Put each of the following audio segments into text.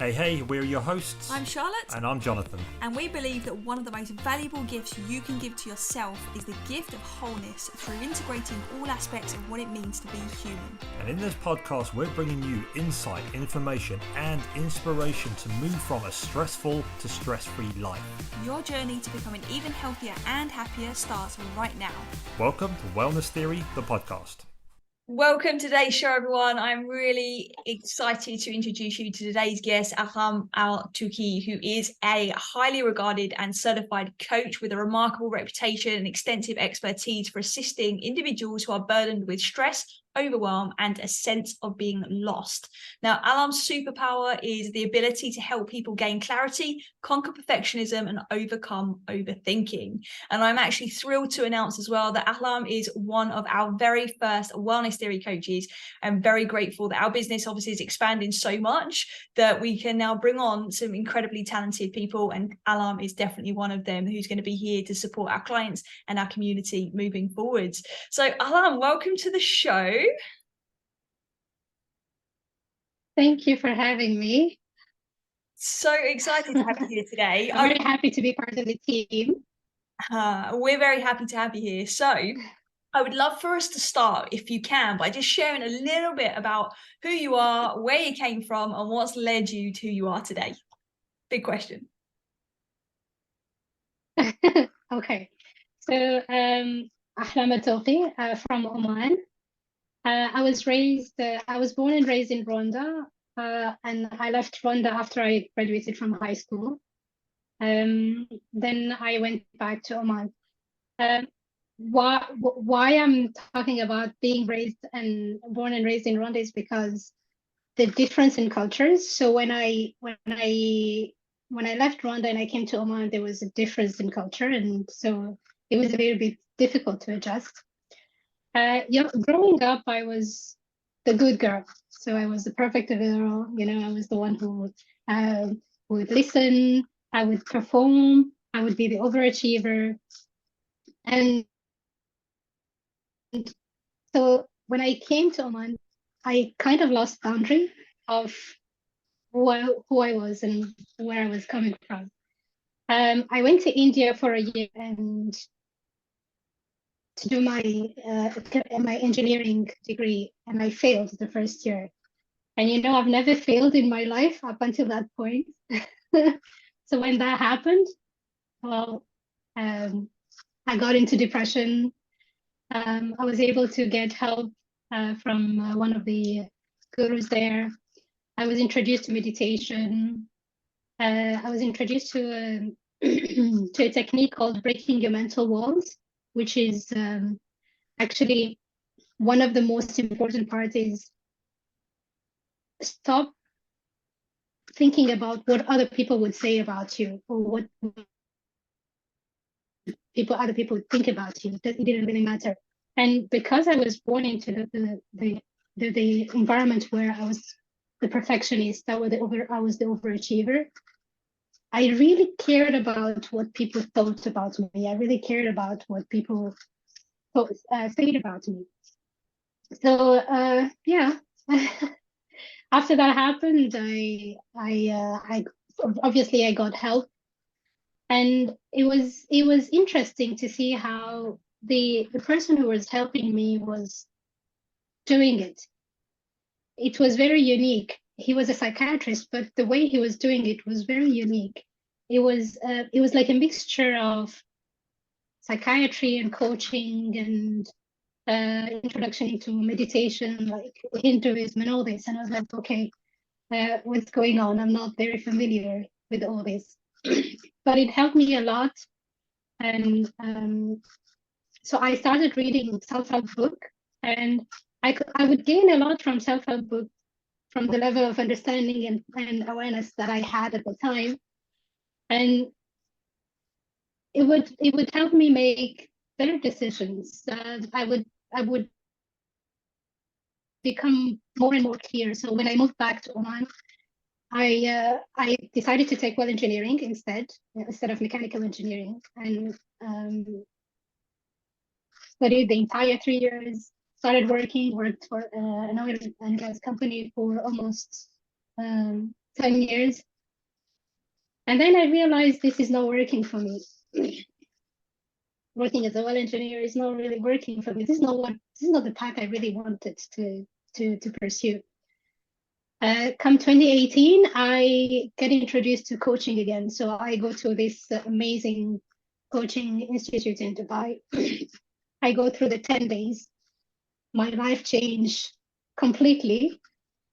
Hey, we're your hosts. I'm Charlotte. And I'm Jonathan. And we believe that one of the most valuable gifts you can give to yourself is the gift of wholeness through integrating all aspects of what it means to be human. And in this podcast, we're bringing you insight, information, and inspiration to move from a stressful to stress-free life. Your journey to becoming even healthier and happier starts right now. Welcome to Wellness Theory, the podcast. Welcome to today's show, everyone. I'm really excited to introduce you to today's guest, Ahlam Al Tauqi, who is a highly regarded and certified coach with a remarkable reputation and extensive expertise for assisting individuals who are burdened with stress, overwhelm, and a sense of being lost. Now, Ahlam's superpower is the ability to help people gain clarity, conquer perfectionism, and overcome overthinking. And I'm actually thrilled to announce as well that Ahlam is one of our very first wellness theory coaches. I'm very grateful that our business obviously is expanding so much that we can now bring on some incredibly talented people, and Ahlam is definitely one of them who's going to be here to support our clients and our community moving forwards. So Ahlam, welcome to the show. Thank you for having me. So excited to have you here today. I'm very happy to be part of the team. We're very happy to have you here. So I would love for us to start, if you can, by just sharing a little bit about who you are, where you came from, and what's led you to who you are today. Big question. Okay. So Ahlam Al Tauqi from Oman. I was born and raised in Rwanda, and I left Rwanda after I graduated from high school. Then I went back to Oman. Why I'm talking about being born and raised in Rwanda is because the difference in cultures. So when I left Rwanda and I came to Oman, there was a difference in culture, and so it was a little bit difficult to adjust. Growing up, I was the good girl. So I was the perfect girl. I was the one who would listen. I would perform. I would be the overachiever. And so when I came to Oman, I kind of lost boundary of who I was and where I was coming from. I went to India for a year and to do my engineering degree, and I failed the first year. And I've never failed in my life up until that point. So when that happened, well, I got into depression. I was able to get help from one of the gurus there. I was introduced to meditation. I was introduced to to a technique called breaking your mental walls, which is actually one of the most important parts is stop thinking about what other people would say about you or what other people would think about you. That it didn't really matter. And because I was born into the environment where I was the perfectionist, I was the overachiever, I really cared about what people thought about me. I really cared about what people said about me. So yeah, after that happened, I obviously I got help, and it was interesting to see how the person who was helping me was doing it. It was very unique. He was a psychiatrist, but the way he was doing it was very unique. It was like a mixture of psychiatry and coaching and introduction into meditation, like Hinduism and all this. And I was like, okay, what's going on? I'm not very familiar with all this, but it helped me a lot. And so I started reading self-help book, and I would gain a lot from self-help book, from the level of understanding and awareness that I had at the time. And it would help me make better decisions. I would become more and more clear. So when I moved back to Oman, I decided to take engineering instead of mechanical engineering, and studied the entire 3 years. Worked for an oil and gas company for almost 10 years. And then I realized this is not working for me. Working as a well engineer is not really working for me. This is not the path I really wanted to pursue. Come 2018, I get introduced to coaching again. So I go to this amazing coaching institute in Dubai. I go through the 10 days. My life changed completely.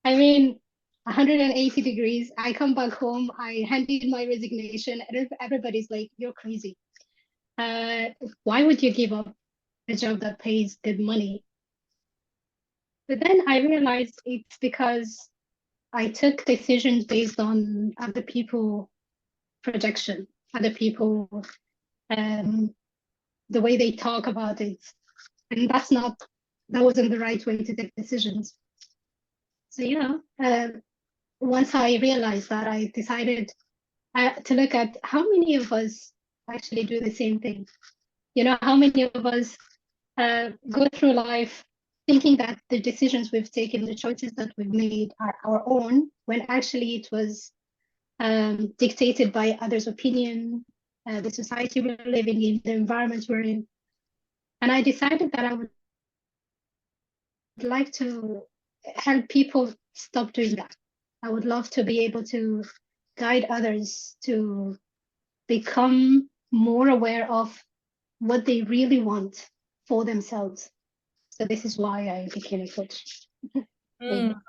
I mean, 180 degrees. I come back home. I hand in my resignation. Everybody's like, "You're crazy. Why would you give up a job that pays good money?" But then I realized it's because I took decisions based on other people projection, other people, the way they talk about it. And that wasn't the right way to take decisions. So, once I realized that, I decided to look at how many of us actually do the same thing. How many of us go through life thinking that the decisions we've taken, the choices that we've made are our own, when actually it was dictated by others' opinion, the society we're living in, the environment we're in. And I decided that I would like to help people stop doing that. I would love to be able to guide others to become more aware of what they really want for themselves. So this is why I became a coach.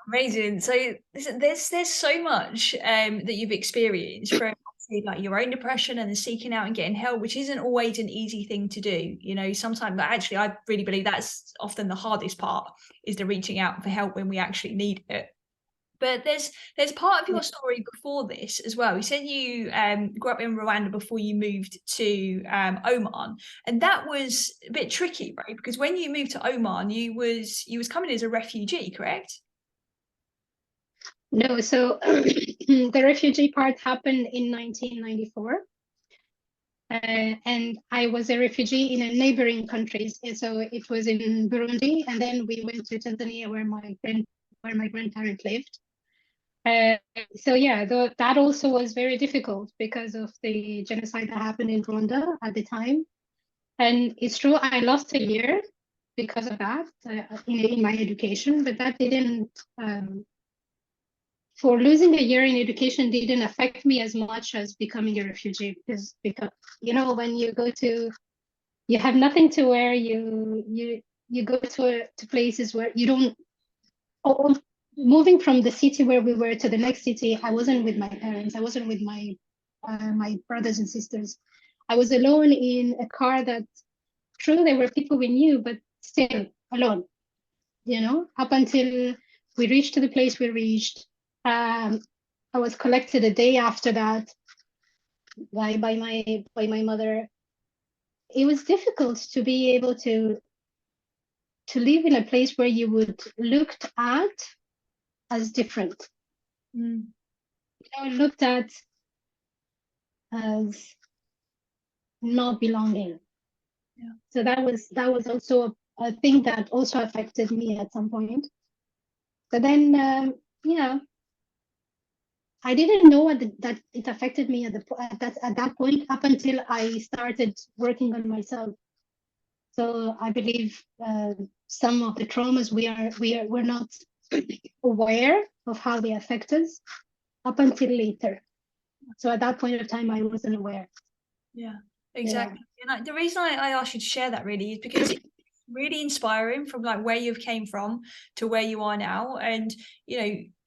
Amazing. So there's so much that you've experienced from obviously like your own depression and the seeking out and getting help, which isn't always an easy thing to do. Sometimes, but actually I really believe that's often the hardest part, is the reaching out for help when we actually need it. But there's part of your story before this as well. You said you grew up in Rwanda before you moved to Oman, and that was a bit tricky, right? Because when you moved to Oman, you was coming as a refugee, correct? No, so the refugee part happened in 1994. And I was a refugee in a neighboring countries. And so it was in Burundi, and then we went to Tanzania where my grandparents lived. So yeah, that also was very difficult because of the genocide that happened in Rwanda at the time. And it's true, I lost a year because of that in my education, but that didn't, for losing a year in education didn't affect me as much as becoming a refugee, because when you have nothing to wear, you go to places where you don't. Moving from the city where we were to the next city, I wasn't with my parents. I wasn't with my brothers and sisters. I was alone in a car that, true, there were people we knew, but still alone. Up until we reached to the place we reached. I was collected a day after that by my mother. It was difficult to be able to live in a place where you would looked at as different, looked at as not belonging. Yeah. So that was also a thing that also affected me at some point. But then, I didn't know that it affected me at that point, up until I started working on myself. So I believe some of the traumas we're not aware of how they affect us up until later. So at that point of time, I wasn't aware. Yeah, exactly. Yeah. And the reason I asked you to share that really is because it's really inspiring, from like where you've came from to where you are now. And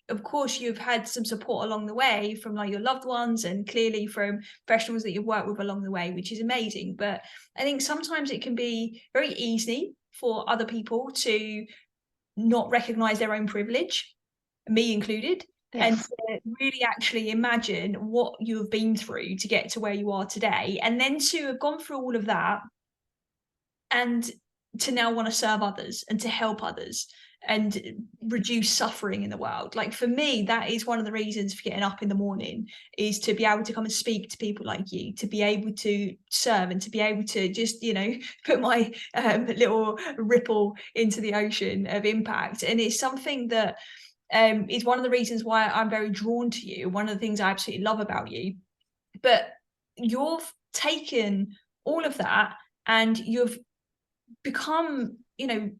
of course you've had some support along the way from like your loved ones, and clearly from professionals that you've worked with along the way, which is amazing. But I think sometimes it can be very easy for other people to not recognize their own privilege, me included. Yes. And to really actually imagine what you have been through to get to where you are today, and then to have gone through all of that and to now want to serve others and to help others and reduce suffering in the world. Like, for me, that is one of the reasons for getting up in the morning, is to be able to come and speak to people like you, to be able to serve, and to be able to just, put my little ripple into the ocean of impact. And it's something that is one of the reasons why I'm very drawn to you. One of the things I absolutely love about you. But you've taken all of that and you've become, you know,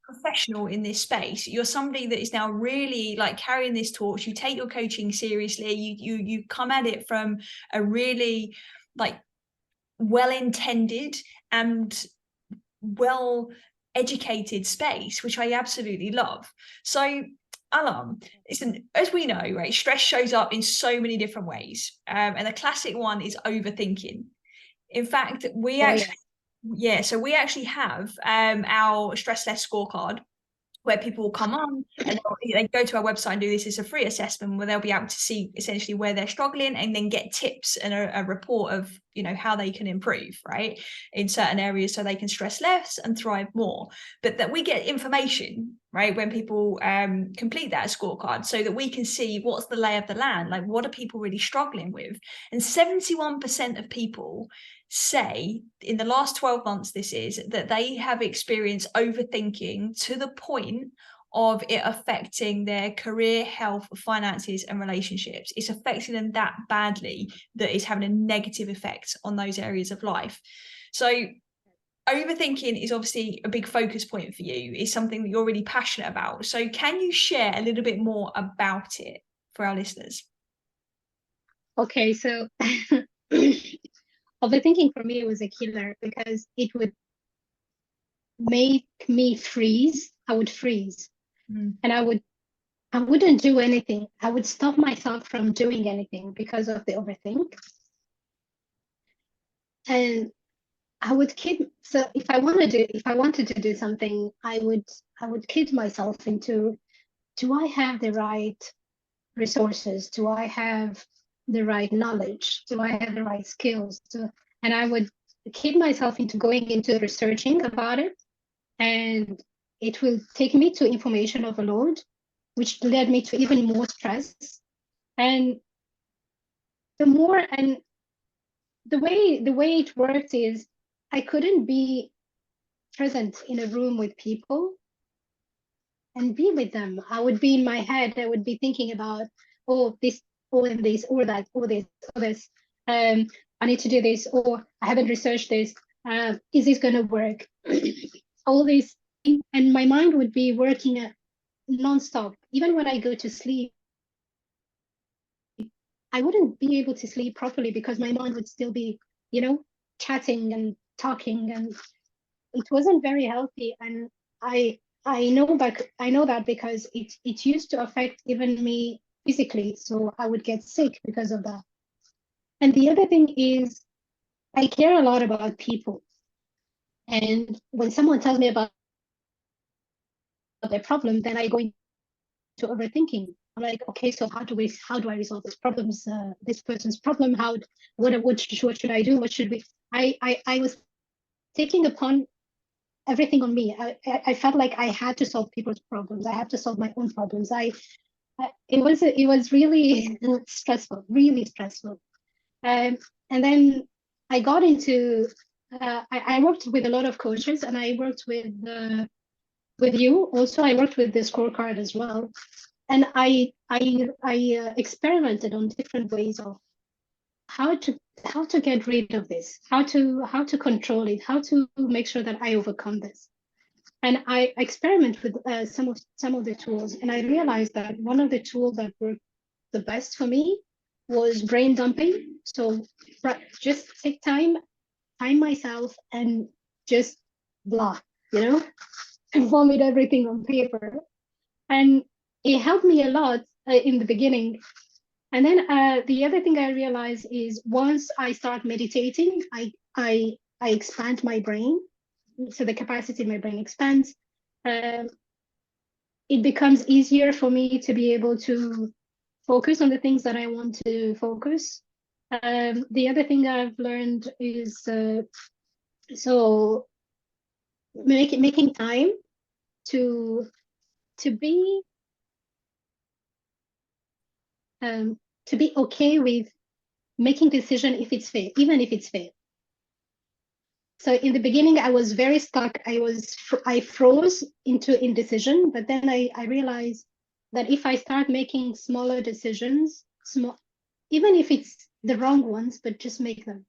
professional in this space. You're somebody that is now really like carrying this torch. You take your coaching seriously. You come at it from a really like well-intended and well-educated space, which I absolutely love. So Ahlam, listen, as we know, right, stress shows up in so many different ways. And the classic one is overthinking. In fact, we actually, so we actually have our stress less scorecard, where people will come on and they go to our website and do this. It's a free assessment where they'll be able to see essentially where they're struggling and then get tips and a report of, you know, how they can improve, right, in certain areas so they can stress less and thrive more. But that we get information, right, when people complete that scorecard so that we can see what's the lay of the land, like what are people really struggling with. And 71% of people say in the last 12 months, this is that they have experienced overthinking to the point of it affecting their career, health, finances, and relationships. It's affecting them that badly that it's having a negative effect on those areas of life. So overthinking is obviously a big focus point for you. It's something that you're really passionate about. So can you share a little bit more about it for our listeners? Okay, so overthinking for me was a killer because it would make me freeze. I would freeze, and I wouldn't do anything. I would stop myself from doing anything because of the overthink. And I would kid. So if I wanted to do something, I would kid myself into, do I have the right resources? Do I have the right knowledge? Do I have the right skills? And I would kid myself into going into researching about it, and it will take me to information overload, which led me to even more stress. And the way it worked is I couldn't be present in a room with people and be with them. I would be in my head. I would be thinking about, oh, this, or this, or that, or this, or this. I need to do this, or I haven't researched this. Is this going to work? All this, and my mind would be working nonstop. Even when I go to sleep, I wouldn't be able to sleep properly because my mind would still be, chatting and talking, and it wasn't very healthy. And I know that because it used to affect even me physically. So I would get sick because of that. And the other thing is I care a lot about people. And when someone tells me about their problem, then I go into overthinking. I'm like, okay, so how do I resolve this problems, this person's problem? What should I do? What should we? I was taking upon everything on me. I felt like I had to solve people's problems. I had to solve my own problems. It was really stressful, really stressful. And then I got into. I worked with a lot of coaches, and I worked with you also. I worked with the scorecard as well, and I experimented on different ways of how to get rid of this, how to control it, how to make sure that I overcome this. And I experiment with some of the tools, and I realized that one of the tools that worked the best for me was brain dumping. So just take time myself and just blah, and vomit everything on paper. And it helped me a lot in the beginning. And then the other thing I realized is once I start meditating, I expand my brain. So the capacity in my brain expands. It becomes easier for me to be able to focus on the things that I want to focus. The other thing I've learned is so making time to be okay with making decision if it's fair, even if it's fair. So in the beginning, I was very stuck. I froze into indecision, but then I realized that if I start making smaller decisions, even if it's the wrong ones, but just make them.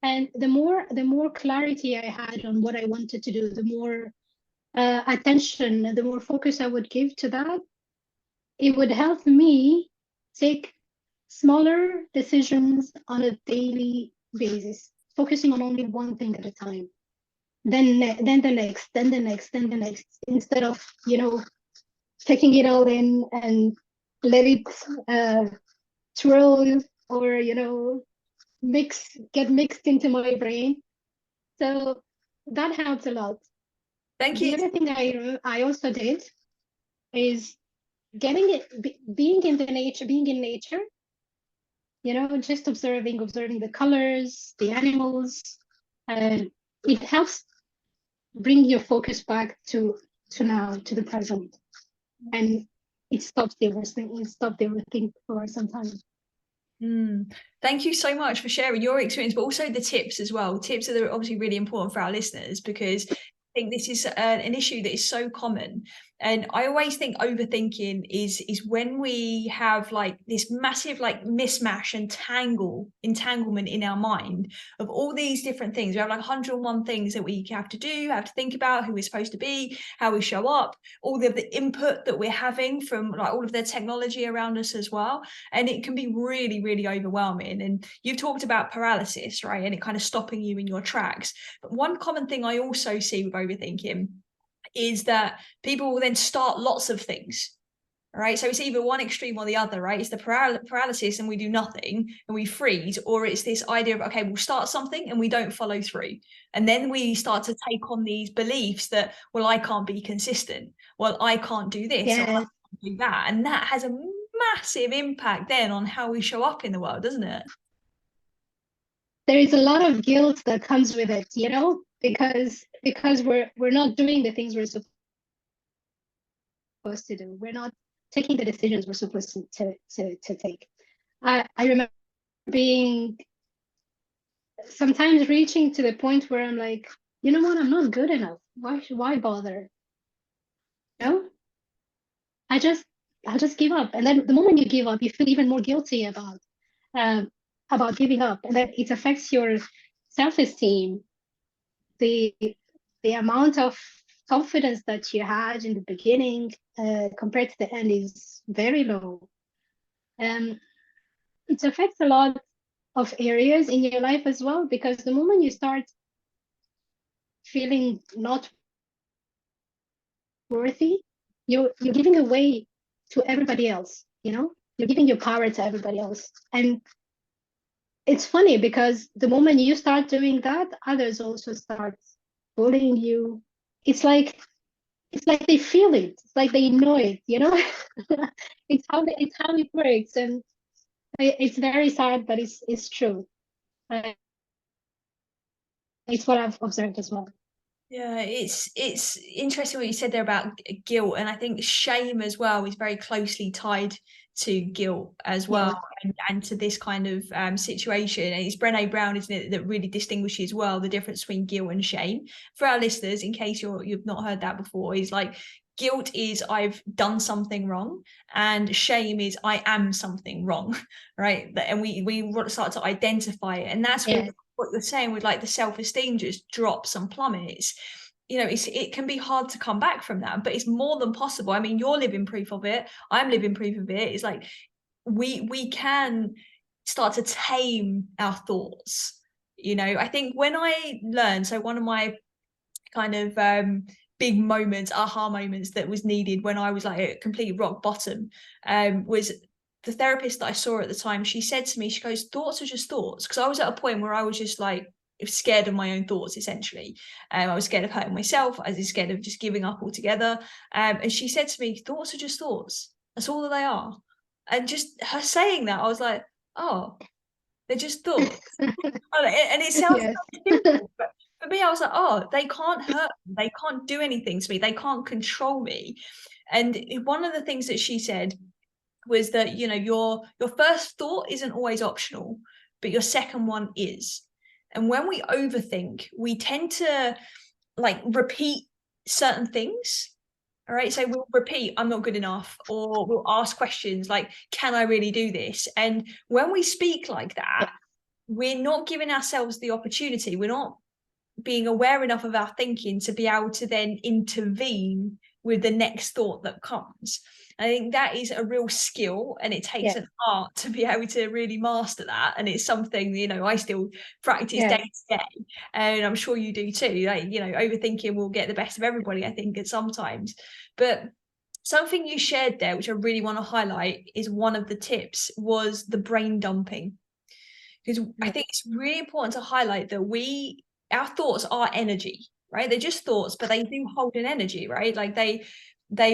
And the more clarity I had on what I wanted to do, the more attention, the more focus I would give to that, it would help me take smaller decisions on a daily basis, focusing on only one thing at a time. Then the next, then the next, then the next, instead of, taking it all in and let it twirl or, get mixed into my brain. So that helps a lot. Thank The you. other thing I also did is being in nature, just observing the colors, the animals. It helps bring your focus back to now, to the present, and it stops the overthink for some time. Thank you so much for sharing your experience, but also the tips as well. Tips are obviously really important for our listeners, because I think this is an issue that is so common. And I always think overthinking is when we have like this massive like mismatch and entanglement in our mind of all these different things. We have like 101 things that we have to do, have to think about, who we're supposed to be, how we show up, all of the input that we're having from like all of the technology around us as well. And it can be really, really overwhelming. And you've talked about paralysis, right? And it kind of stopping you in your tracks. But one common thing I also see with overthinking is that people will then start lots of things. Right, so it's either one extreme or the other, right? It's the paralysis and we do nothing and we freeze, or it's this idea of, okay, we'll start something and we don't follow through, and then we start to take on these beliefs that, well, I can't be consistent, well, I can't do this, Yes. or I can't do that, and that has a massive impact then on how we show up in the world, doesn't it? There is a lot of guilt that comes with it, because we're not doing the things we're supposed to do. We're not taking the decisions we're supposed to take. I remember being sometimes reaching to the point where I'm like, you know what, I'm not good enough. Why bother? I'll just give up. And then the moment you give up, you feel even more guilty about giving up, and then it affects your self-esteem. The amount of confidence that you had in the beginning compared to the end is very low. It affects a lot of areas in your life as well, because the moment you start feeling not worthy, you're giving away to everybody else. You're giving your power to everybody else. And it's funny, because the moment you start doing that, others also start bullying you. It's like they feel it. It's like they know it. It's how it works, and it's very sad, but it's true. It's what I've observed as well. Yeah, it's interesting what you said there about guilt, and I think shame as well is very closely tied to guilt as well, and to this kind of situation. And it's Brené Brown, isn't it, that really distinguishes well the difference between guilt and shame. For our listeners, in case you've not heard that before, is like guilt is I've done something wrong, and shame is I am something wrong, right? And we start to identify it, and that's what you're saying with like the self-esteem just drops and plummets. It can be hard to come back from that, but it's more than possible. I mean, you're living proof of it, I'm living proof of it. It's like we can start to tame our thoughts. I think when I learned, so one of my kind of big moments, aha moments, that was needed when I was like at complete rock bottom, was the therapist that I saw at the time. She said to me, she goes, thoughts are just thoughts. Because I was at a point where I was just like scared of my own thoughts, essentially. I was scared of hurting myself. I was scared of just giving up altogether. And she said to me, thoughts are just thoughts. That's all that they are. And just her saying that, I was like, oh, they're just thoughts. And it sounds so simple, but for me, I was like, oh, they can't hurt me. They can't do anything to me. They can't control me. And one of the things that she said was that, your first thought isn't always optional, but your second one is. And when we overthink, we tend to like repeat certain things, All right, so we'll repeat, I'm not good enough, or we'll ask questions like, can I really do this? And when we speak like that, we're not giving ourselves the opportunity. We're not being aware enough of our thinking to be able to then intervene with the next thought that comes. I think that is a real skill, and it takes an art to be able to really master that. And it's something, you know, I still practice day to day, and I'm sure you do too. Like, you know, overthinking will get the best of everybody, I think, at sometimes. But something you shared there, which I really want to highlight, is one of the tips was the brain dumping. Because I think it's really important to highlight that our thoughts are energy, right? They're just thoughts, but they do hold an energy, right? Like they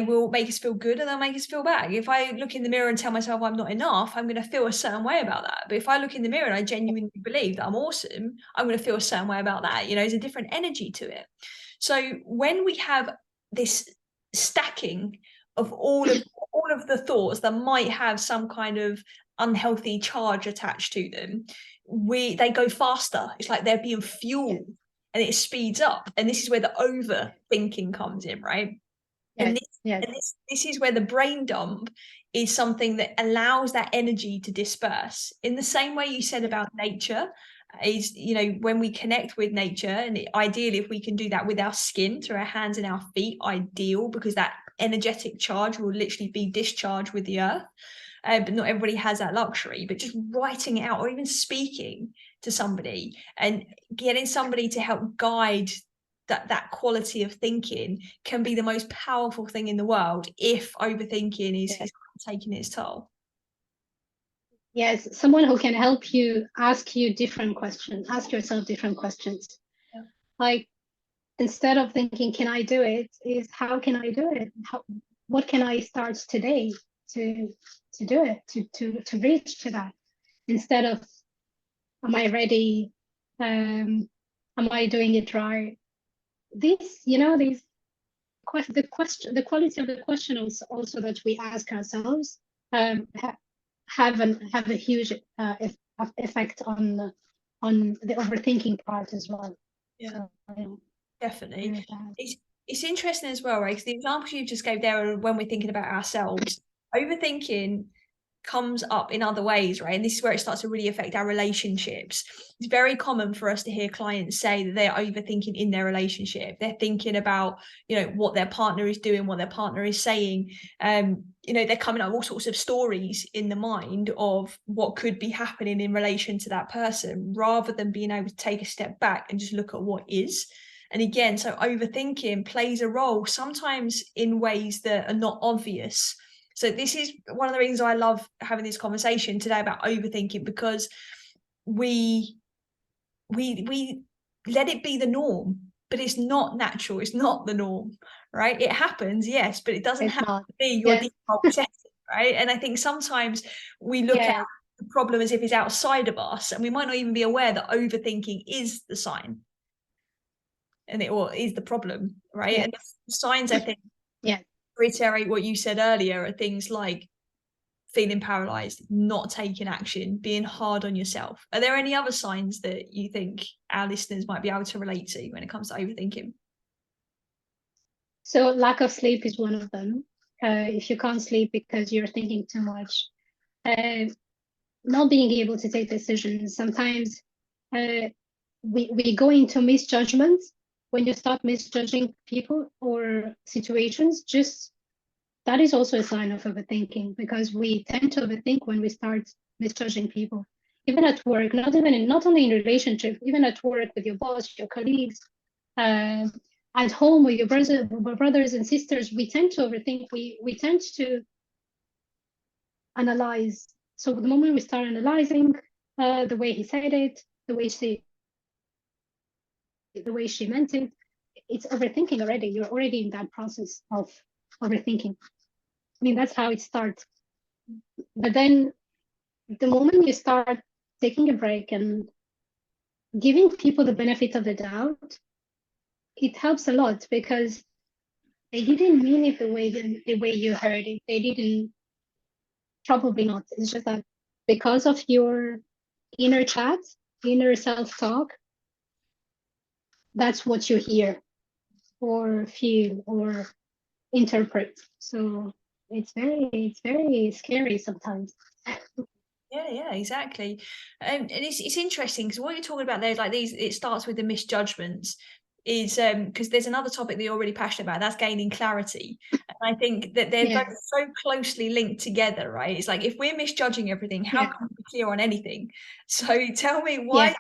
will make us feel good, and they'll make us feel bad. If I look in the mirror and tell myself I'm not enough, I'm going to feel a certain way about that. But if I look in the mirror and I genuinely believe that I'm awesome, I'm going to feel a certain way about that. You know, there's a different energy to it. So when we have this stacking of all of the thoughts that might have some kind of unhealthy charge attached to them, they go faster. It's like they're being fueled, and it speeds up. And this is where the overthinking comes in, right? And this is where the brain dump is something that allows that energy to disperse. In the same way you said about nature, is, you know, when we connect with nature, and ideally if we can do that with our skin, through our hands and our feet, ideal, because that energetic charge will literally be discharged with the earth. But not everybody has that luxury. But just writing it out, or even speaking to somebody and getting somebody to help guide that quality of thinking, can be the most powerful thing in the world if overthinking is taking its toll. Yes, someone who can help you ask yourself different questions. Like, instead of thinking, can I do it, is how can I do it? What can I start today to do it, to reach to that? Instead of, am I ready? Am I doing it right? The quality of the questions also that we ask ourselves have a huge effect on the overthinking part as well. Definitely. It's interesting as well, right? Because the examples you just gave there are when we're thinking about ourselves. Overthinking comes up in other ways, right? And this is where it starts to really affect our relationships. It's very common for us to hear clients say that they're overthinking in their relationship. They're thinking about, you know, what their partner is doing, what their partner is saying. You know, they're coming up with all sorts of stories in the mind of what could be happening in relation to that person, rather than being able to take a step back and just look at what is. And again, so overthinking plays a role sometimes in ways that are not obvious. So this is one of the reasons I love having this conversation today about overthinking, because we let it be the norm, but it's not natural. It's not the norm, right? It happens, yes, but it doesn't have to be your default setting, right? And I think sometimes we look at the problem as if it's outside of us, and we might not even be aware that overthinking is the sign, and or is the problem, right? And the signs, I think, reiterate what you said earlier, are things like feeling paralyzed, not taking action, being hard on yourself. Are there any other signs that you think our listeners might be able to relate to when it comes to overthinking? So lack of sleep is one of them. If you can't sleep because you're thinking too much, not being able to take decisions. Sometimes we go into misjudgments. When you start misjudging people or situations, just that is also a sign of overthinking, because we tend to overthink when we start misjudging people, even at work, not only in relationship, even at work with your boss, your colleagues, at home with your brothers and sisters. We tend to overthink. We tend to analyze. So the moment we start analyzing the way he said it, the way she meant it, it's overthinking already. You're already in that process of overthinking. I mean, that's how it starts. But then the moment you start taking a break and giving people the benefit of the doubt, it helps a lot, because they didn't mean it the way you heard it. They didn't, probably not. It's just that because of your inner chat, inner self-talk, that's what you hear or feel, or interpret. So it's very scary sometimes. Yeah, exactly. And it's interesting because what you're talking about there, like these, it starts with the misjudgments, is because there's another topic that you're really passionate about, that's gaining clarity. And I think that they're Yeah, both so closely linked together, right? It's like if we're misjudging everything, how yeah, can we be clear on anything? So tell me yeah. why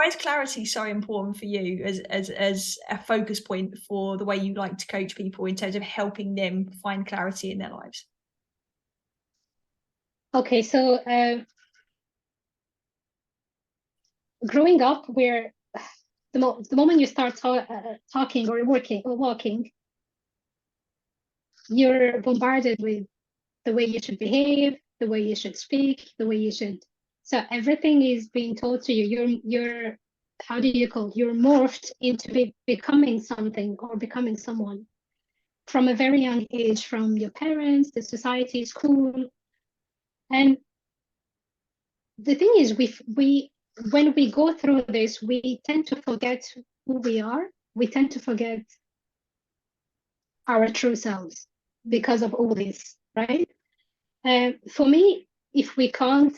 is clarity so important for you as a focus point for the way you like to coach people in terms of helping them find clarity in their lives? Okay, so growing up, where the moment you start talking or working or walking, you're bombarded with the way you should behave, the way you should speak, the way you should. So everything is being told to you. You're how do you call it? You're morphed into becoming something or becoming someone from a very young age, from your parents, the society, school. And the thing is, we when we go through this, we tend to forget who we are. We tend to forget our true selves because of all this, right? For me, if we can't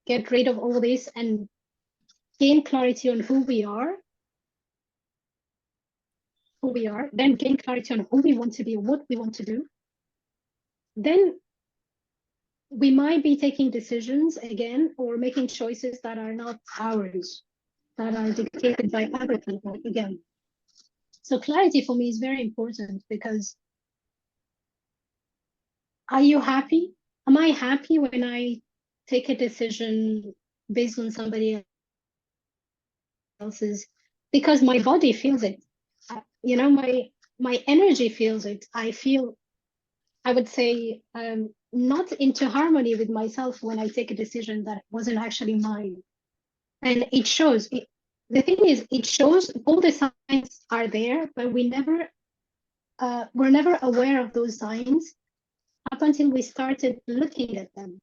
get rid of all this and gain clarity on who we are, then gain clarity on who we want to be, what we want to do, then we might be taking decisions again or making choices that are not ours, that are dictated by other people again. So clarity for me is very important because are you happy? Am I happy when I take a decision based on somebody else's? Because my body feels it. You know, my energy feels it. I feel, I would say, not into harmony with myself when I take a decision that wasn't actually mine. And it shows. The thing is, it shows all the signs are there, but we're never aware of those signs up until we started looking at them.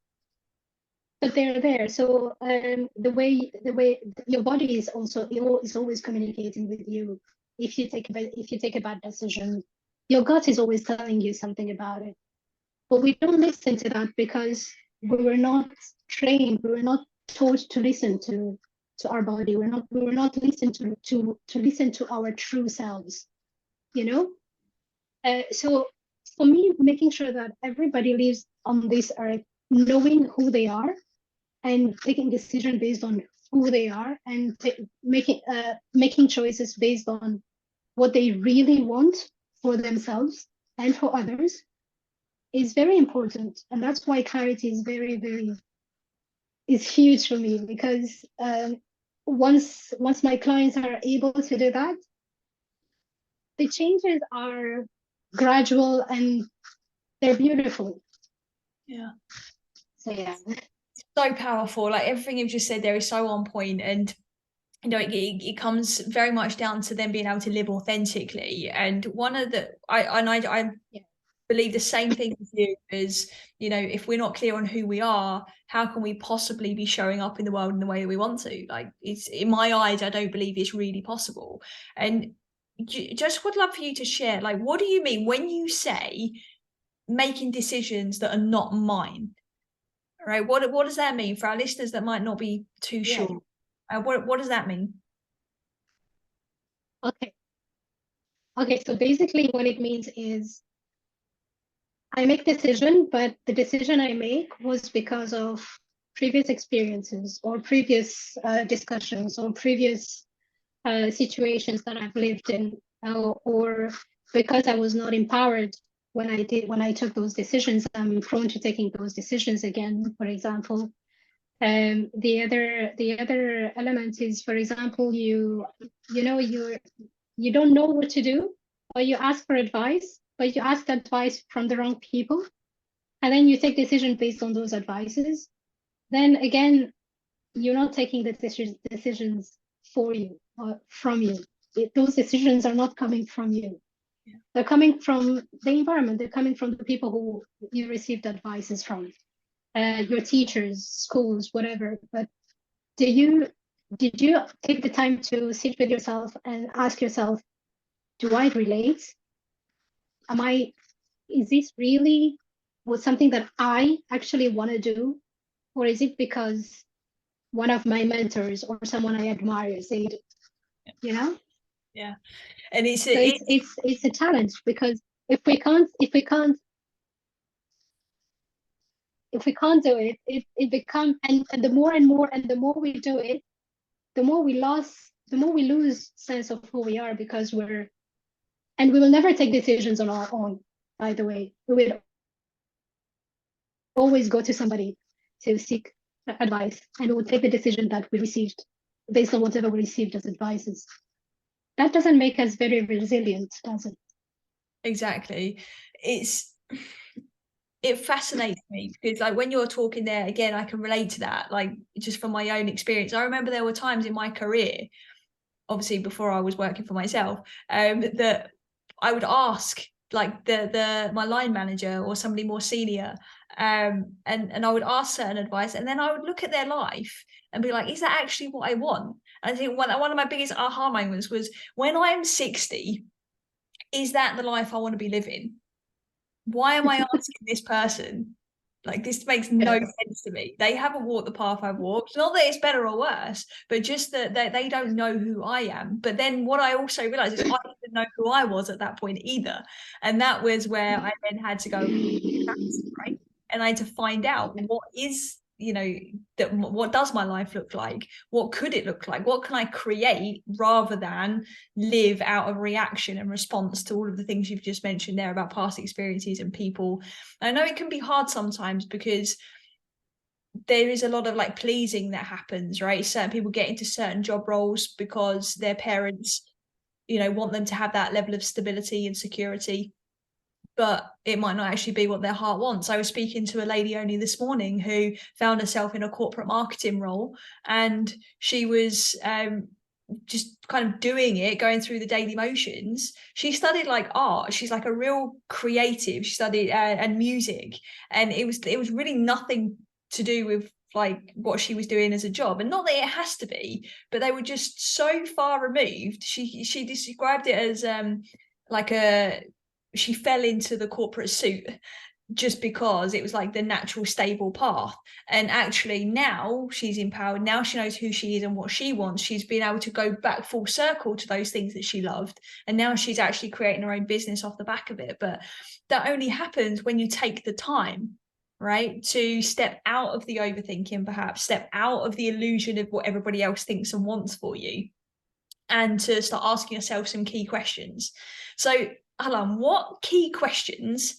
But they're there. So the way your body is also is always communicating with you. If you take a bad decision, your gut is always telling you something about it. But we don't listen to that because we were not trained. We were not taught to listen to our body. We were not listened to listen to our true selves. You know. So for me, making sure that everybody lives on this earth knowing who they are and making decisions based on who they are and making choices based on what they really want for themselves and for others is very important. And that's why clarity is is huge for me because once my clients are able to do that, the changes are gradual and they're beautiful. Yeah. So yeah. So powerful. Like everything you've just said there is so on point, and you know it comes very much down to them being able to live authentically. And one of the I Yeah. believe the same thing as you is, you know, if we're not clear on who we are, how can we possibly be showing up in the world in the way that we want to? Like, it's in my eyes, I don't believe it's really possible. And just would love for you to share, like, what do you mean when you say making decisions that are not mine? Right? What does that mean for our listeners that might not be too Yeah. sure? What does that mean? Okay. Okay. So basically, what it means is I make decision, but the decision I make was because of previous experiences or previous discussions or previous situations that I've lived in, or because I was not empowered when I took those decisions. I'm prone to taking those decisions again. For example, the other element is, for example, you know you don't know what to do, or you ask for advice, but you ask advice from the wrong people, and then you take decision based on those advices. Then again, you're not taking the decisions for you or from you. Those decisions are not coming from you. Yeah. They're coming from the environment. They're coming from the people who you received advices from, your teachers, schools, whatever. But did you take the time to sit with yourself and ask yourself, do I relate? is this really was something that I actually want to do? Or is it because one of my mentors or someone I admire said, you know? Yeah. And So it's a challenge, because if we can't do it, it becomes, and the more and more and the more we do it, the more we lose sense of who we are, because we will never take decisions on our own, by the way. We will always go to somebody to seek advice, and we will take the decision that we received based on whatever we received as advices. That doesn't make us very resilient, does it? Exactly. It fascinates me, because like when you're talking there, again, I can relate to that, like just from my own experience. I remember there were times in my career, obviously before I was working for myself, that I would ask like my line manager or somebody more senior, and I would ask certain advice, and then I would look at their life and be like, is that actually what I want? And I think one of my biggest aha moments was, when I'm 60, is that the life I want to be living? Why am I asking this person? Like, this makes no sense to me. They haven't walked the path I've walked. Not that it's better or worse, but just that they don't know who I am. But then what I also realized is I didn't know who I was at that point either. And that was where I then had to go, right? And I had to find out what is, what does my life look like? What could it look like? What can I create, rather than live out of reaction and response to all of the things you've just mentioned there about past experiences and people. I know it can be hard sometimes, because there is a lot of like pleasing that happens, right? Certain people get into certain job roles because their parents, want them to have that level of stability and security, but it might not actually be what their heart wants. I was speaking to a lady only this morning who found herself in a corporate marketing role, and she was just kind of doing it, going through the daily motions. She studied like art. She's like a real creative. She studied and music, and it was really nothing to do with like what she was doing as a job. And not that it has to be, but they were just so far removed. She described it as she fell into the corporate suit just because it was like the natural stable path. And actually now she's empowered. Now she knows who she is and what she wants. She's been able to go back full circle to those things that she loved. And now she's actually creating her own business off the back of it. But that only happens when you take the time, right, to step out of the overthinking, perhaps step out of the illusion of what everybody else thinks and wants for you, and to start asking yourself some key questions. So Ahlam, what key questions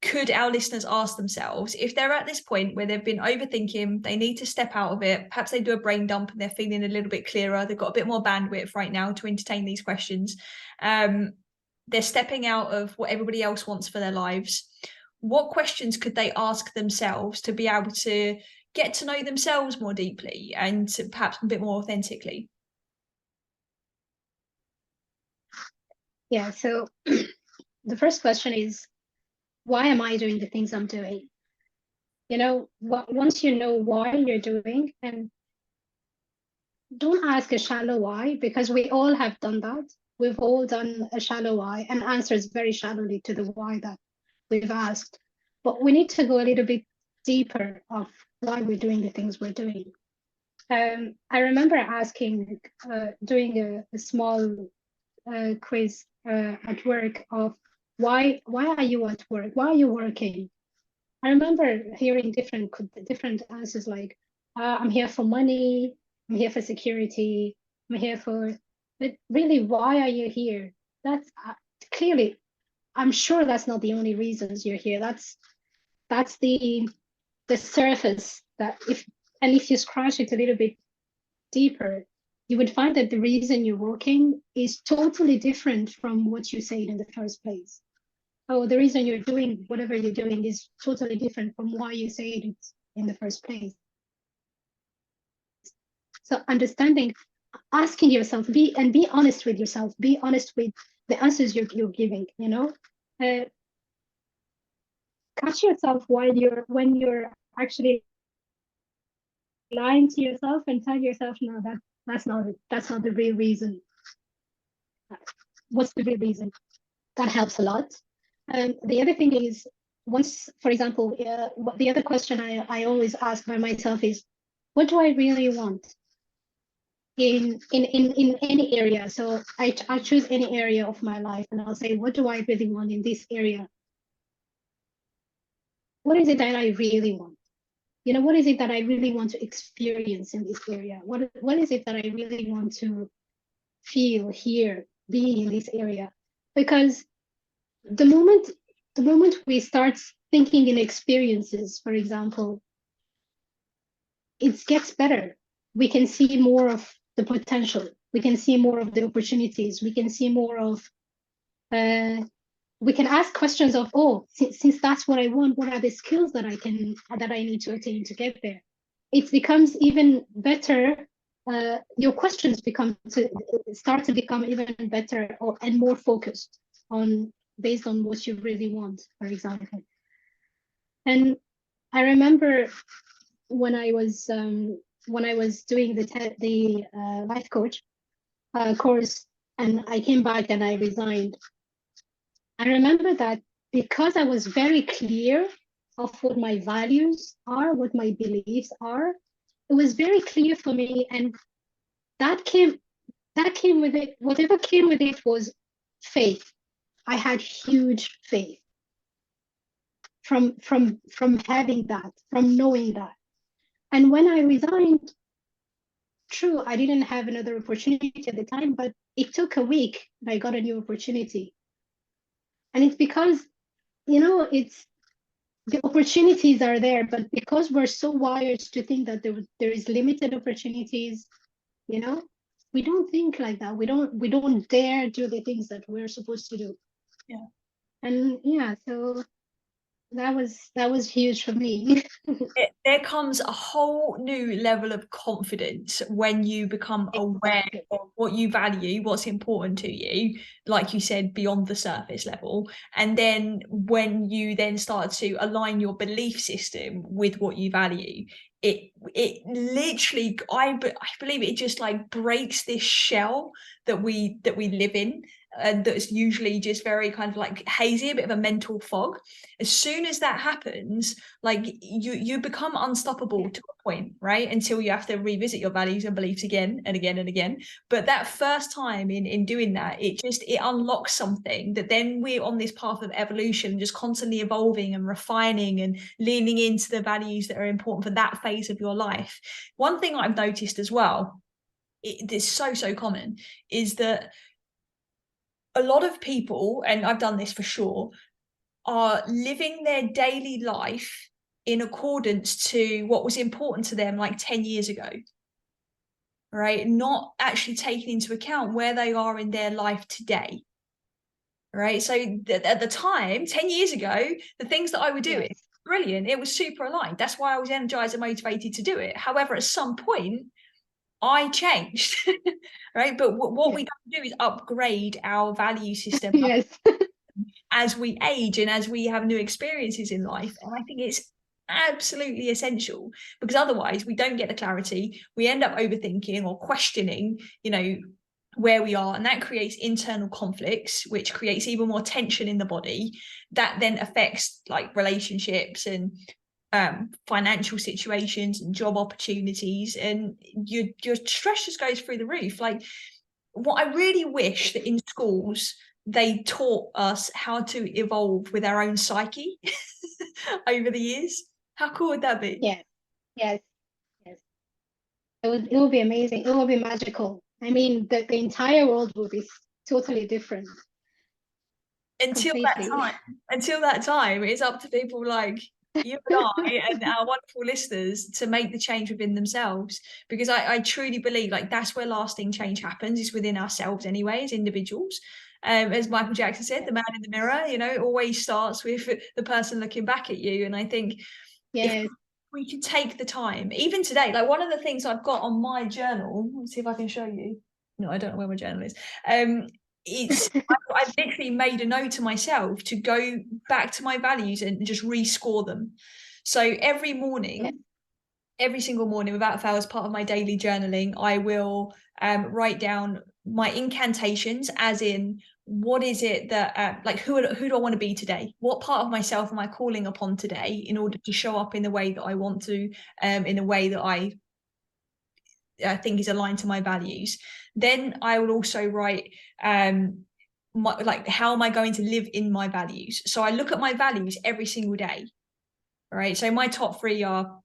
could our listeners ask themselves if they're at this point where they've been overthinking, they need to step out of it, perhaps they do a brain dump and they're feeling a little bit clearer, they've got a bit more bandwidth right now to entertain these questions, they're stepping out of what everybody else wants for their lives. What questions could they ask themselves to be able to get to know themselves more deeply and to perhaps a bit more authentically? Yeah, so the first question is, why am I doing the things I'm doing? Once you know why you're doing, and don't ask a shallow why, because we all have done that. We've all done a shallow why and answers very shallowly to the why that we've asked. But we need to go a little bit deeper of why we're doing the things we're doing. I remember doing a small quiz at work of why are you at work? Why are you working? I remember hearing different answers like, I'm here for money, I'm here for security, I'm here for, but really, why are you here? That's clearly, I'm sure that's not the only reasons you're here. That's the surface, that if you scratch it a little bit deeper, you would find that the reason you're working is totally different from what you said in the first place. Oh, the reason you're doing whatever you're doing is totally different from why you said it in the first place. So understanding, asking yourself, be honest with yourself, be honest with the answers you're giving, catch yourself when you're actually lying to yourself, and tell yourself, no, that's not the real reason. What's the real reason? That helps a lot. The other thing is, once, for example, the other question I always ask by myself is, what do I really want in any area? So I choose any area of my life, and I'll say, what do I really want in this area? What is it that I really want? You know, what is it that I really want to experience in this area? What is it that I really want to feel here, being in this area? Because the moment we start thinking in experiences, for example, it gets better. We can see more of the potential. We can see more of the opportunities. We can see more of, we can ask questions of, oh, since that's what I want, what are the skills that I need to attain to get there? It becomes even better. Your questions start to become even better and more focused on, based on what you really want, for example. And I remember when I was doing the life coach course, and I came back and I resigned. I remember that because I was very clear of what my values are, what my beliefs are, it was very clear for me, and that came with it. Whatever came with it was faith. I had huge faith from having that, from knowing that. And when I resigned, true, I didn't have another opportunity at the time, but it took a week and I got a new opportunity. And it's because, it's the opportunities are there, but because we're so wired to think that there is limited opportunities, we don't think like that. We don't dare do the things that we're supposed to do. Yeah. And yeah, so that was huge for me. There comes a whole new level of confidence when you become aware of what you value, what's important to you, like you said, beyond the surface level. And then when you then start to align your belief system with what you value, it literally, I believe it just like breaks this shell that we live in, and that's usually just very kind of like hazy, a bit of a mental fog. As soon as that happens, like you become unstoppable to a point, right? Until you have to revisit your values and beliefs again and again and again. But that first time in doing that, it unlocks something that then we're on this path of evolution, just constantly evolving and refining and leaning into the values that are important for that phase of your life. One thing I've noticed as well, it's so common, is that a lot of people, and I've done this for sure, are living their daily life in accordance to what was important to them like 10 years ago, right? Not actually taking into account where they are in their life today, right? So at the time, 10 years ago, the things that I were doing, brilliant. It was super aligned. That's why I was energized and motivated to do it. However, at some point, I changed, right? But what we don't do is upgrade our value system as we age and as we have new experiences in life. And I think it's absolutely essential, because otherwise we don't get the clarity. We end up overthinking or questioning, where we are, and that creates internal conflicts, which creates even more tension in the body, that then affects like relationships and financial situations and job opportunities, and your stress just goes through the roof. Like, what I really wish that in schools they taught us how to evolve with our own psyche over the years. How cool would that be? Yes. It would be amazing. It would be magical. I mean, the entire world would be totally different. Until that time, it's up to people like you and I and our wonderful listeners to make the change within themselves, because I truly believe like that's where lasting change happens, is within ourselves anyway, as individuals. As Michael Jackson said, the man in the mirror, it always starts with the person looking back at you. And I think if we could take the time, even today, like one of the things I've got on my journal, let's see if I can show you. No, I don't know where my journal is. It's I've literally made a note to myself to go back to my values and just rescore them. So every single morning, without fail, as part of my daily journaling, I will write down my incantations, as in, what is it that like who do I want to be today? What part of myself am I calling upon today in order to show up in the way that I want to, in a way that I think is aligned to my values? Then I will also write like, how am I going to live in my values? So I look at my values every single day. All right. So my top three are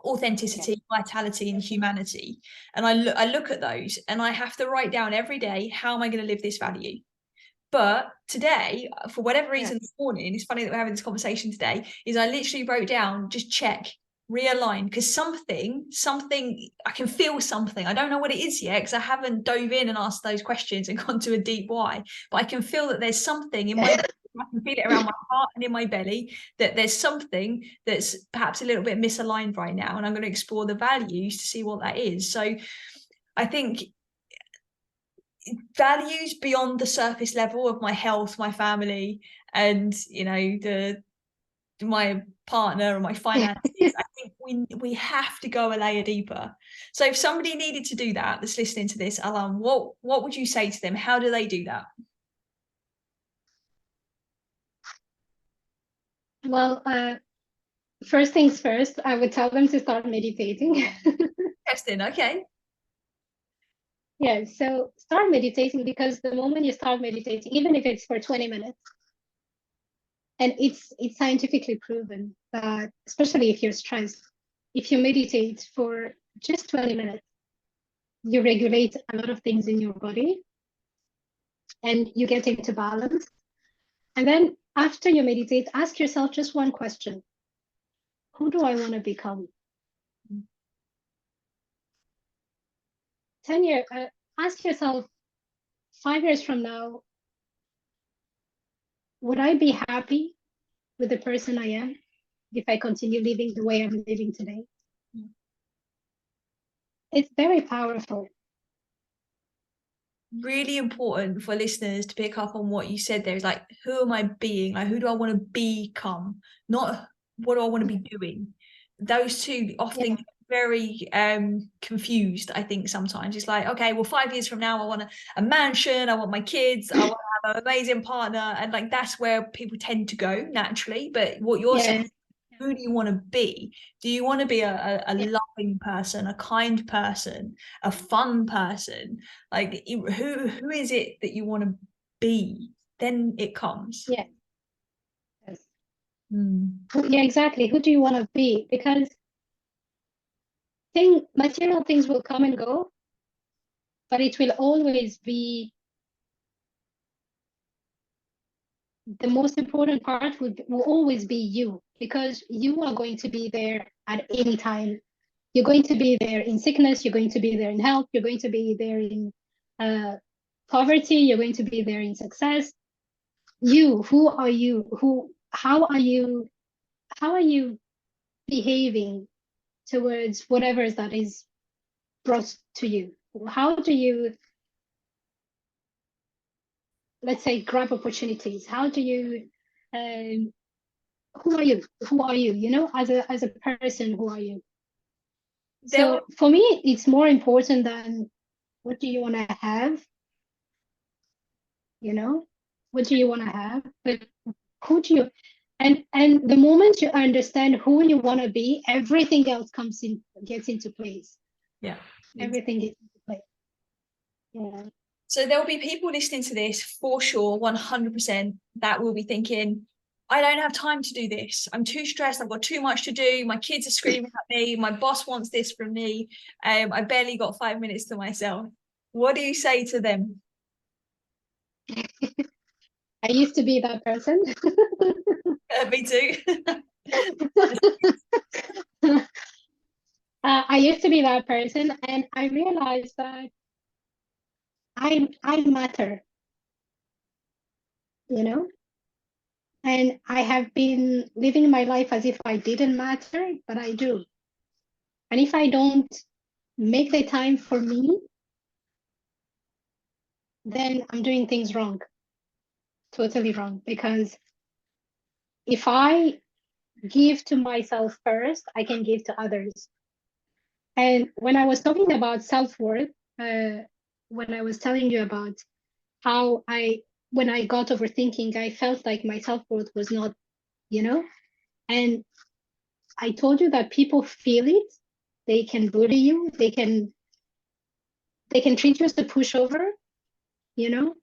authenticity, vitality, and humanity. And I look at those and I have to write down every day, how am I going to live this value? But today, for whatever reason, this morning, it's funny that we're having this conversation today, is I literally wrote down, just check, realign, because something, I can feel something. I don't know what it is yet, because I haven't dove in and asked those questions and gone to a deep why, but I can feel that there's something in my I can feel it around my heart and in my belly, that there's something that's perhaps a little bit misaligned right now. And I'm going to explore the values to see what that is. So I think values beyond the surface level of my health, my family, and, you know, my partner or my finances, I think we have to go a layer deeper. So if somebody needed to do that, that's listening to this, Ahlam, what would you say to them? How do they do that? Well, first things first, I would tell them to start meditating. Interesting. Okay. Yeah, so start meditating, because the moment you start meditating, even if it's for 20 minutes, and it's scientifically proven that, especially if you're stressed, if you meditate for just 20 minutes, you regulate a lot of things in your body and you get into balance. And then after you meditate, ask yourself just one question: who do I want to become? 10 years, ask yourself, 5 years from now, would I be happy with the person I am if I continue living the way I'm living today? It's very powerful. Really important for listeners to pick up on what you said there. Is like, who am I being? Like, who do I want to become? Not what do I want to be doing? Those two often get very confused, I think. Sometimes it's like, okay, well, 5 years from now I want a mansion, I want my kids, I want to have an amazing partner, and like that's where people tend to go naturally. But what you're saying, who do you want to be? Do you want to be a loving person, a kind person, a fun person? Like, who is it that you want to be? Then it comes. Yeah. Yes. Yeah, exactly. Who do you want to be? Because material things will come and go, but it will always be, the most important part will always be you, because you are going to be there at any time. You're going to be there in sickness, you're going to be there in health, you're going to be there in poverty, you're going to be there in success. Who are you? How are you behaving towards whatever that is brought to you? How do you, let's say, grab opportunities? How do you, who are you? Who are you? You know, as a person, who are you? So for me, it's more important than what do you want to have? You know, what do you want to have? But who do you, and the moment you understand who you want to be, everything else gets into place. Yeah. Everything gets into place. Yeah. So there'll be people listening to this for sure, 100%, that will be thinking, I don't have time to do this. I'm too stressed. I've got too much to do. My kids are screaming at me. My boss wants this from me. I barely got 5 minutes to myself. What do you say to them? I used to be that person. Me too. I used to be that person, and I realized that I matter, you know, and I have been living my life as if I didn't matter, but I do. And if I don't make the time for me, then I'm doing things wrong, totally wrong. Because if I give to myself first, I can give to others. And when I was talking about self-worth, when I was telling you about how when I got overthinking, I felt like my self-worth was not, and I told you that people feel it. They can bully you. They can treat you as a pushover,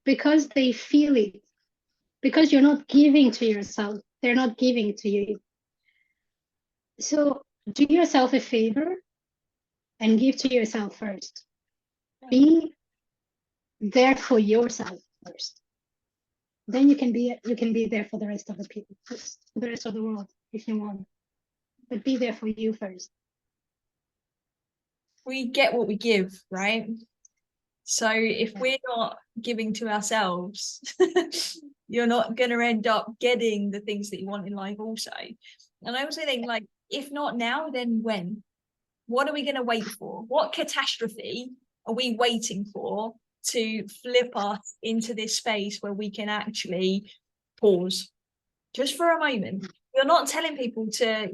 because they feel it. Because you're not giving to yourself. They're not giving to you. So do yourself a favor and give to yourself first. Be there for yourself first. Then you can be there for the rest of the people, for the rest of the world if you want. But be there for you first. We get what we give, right? So if we're not giving to ourselves, you're not going to end up getting the things that you want in life also. And I also think, like, if not now, then when? What are we going to wait for? What catastrophe are we waiting for to flip us into this space where we can actually pause just for a moment? You're not telling people to,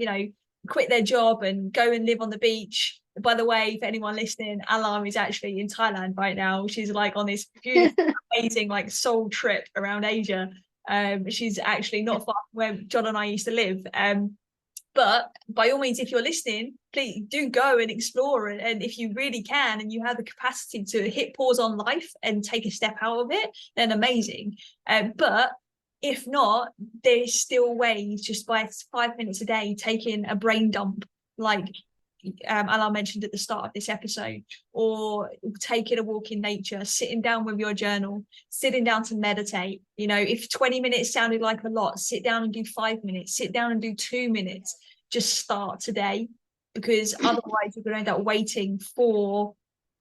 quit their job and go and live on the beach. By the way, for anyone listening, Ahlam is actually in Thailand right now. She's like on this beautiful, amazing, like soul trip around Asia. She's actually not far from where John and I used to live. But by all means, if you're listening, please do go and explore. And if you really can, and you have the capacity to hit pause on life and take a step out of it, then amazing. But if not, there's still ways, just by 5 minutes a day, taking a brain dump, like Alan mentioned at the start of this episode, or taking a walk in nature, sitting down with your journal, sitting down to meditate. If 20 minutes sounded like a lot, sit down and do 5 minutes, sit down and do 2 minutes. Just start today, because otherwise you're going to end up waiting for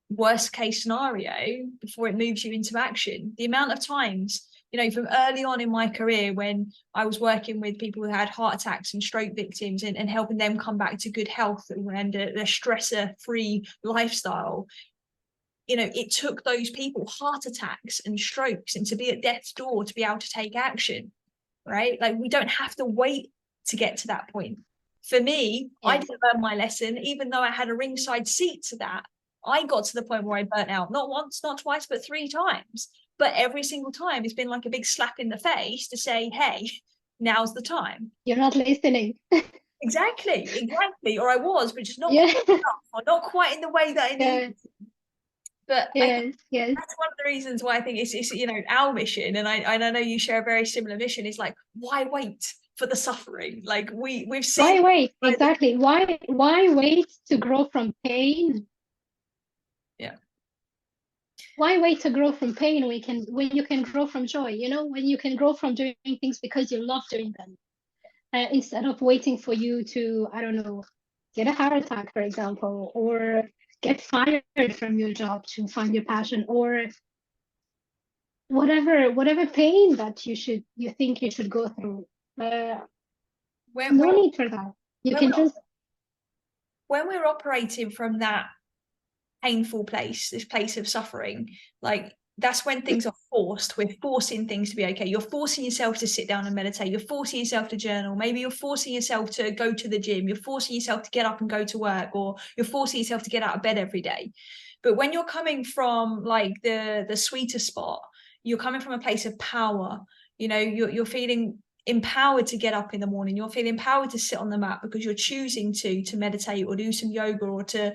worst case scenario before it moves you into action. The amount of times, from early on in my career, when I was working with people who had heart attacks and stroke victims, and helping them come back to good health and a stressor-free lifestyle, it took those people heart attacks and strokes and to be at death's door to be able to take action, right? Like, we don't have to wait to get to that point. For me, I didn't learn my lesson, even though I had a ringside seat to that. I got to the point where I burnt out, not once, not twice, but 3 times. But every single time it's been like a big slap in the face to say, hey, now's the time. You're not listening. Exactly. Or I was, but just not quite enough, or not quite in the way that I needed. But yes. That's one of the reasons why I think it's our mission, and I know you share a very similar mission, is like, why wait for the suffering? Like, we've seen. Why wait? Exactly. Why wait to grow from pain? Yeah. Why wait to grow from pain when you can grow from joy? When you can grow from doing things because you love doing them, instead of waiting for you to, I don't know, get a heart attack, for example, or get fired from your job to find your passion, or whatever pain that you think you should go through. No need for that. You can just, when we're operating from that painful place, this place of suffering, like, that's when things are forced. We're forcing things to be okay. You're forcing yourself to sit down and meditate. You're forcing yourself to journal. Maybe you're forcing yourself to go to the gym. You're forcing yourself to get up and go to work, or you're forcing yourself to get out of bed every day. But when you're coming from like the sweeter spot, you're coming from a place of power. You're feeling empowered to get up in the morning. You're feeling empowered to sit on the mat because you're choosing to meditate or do some yoga, or to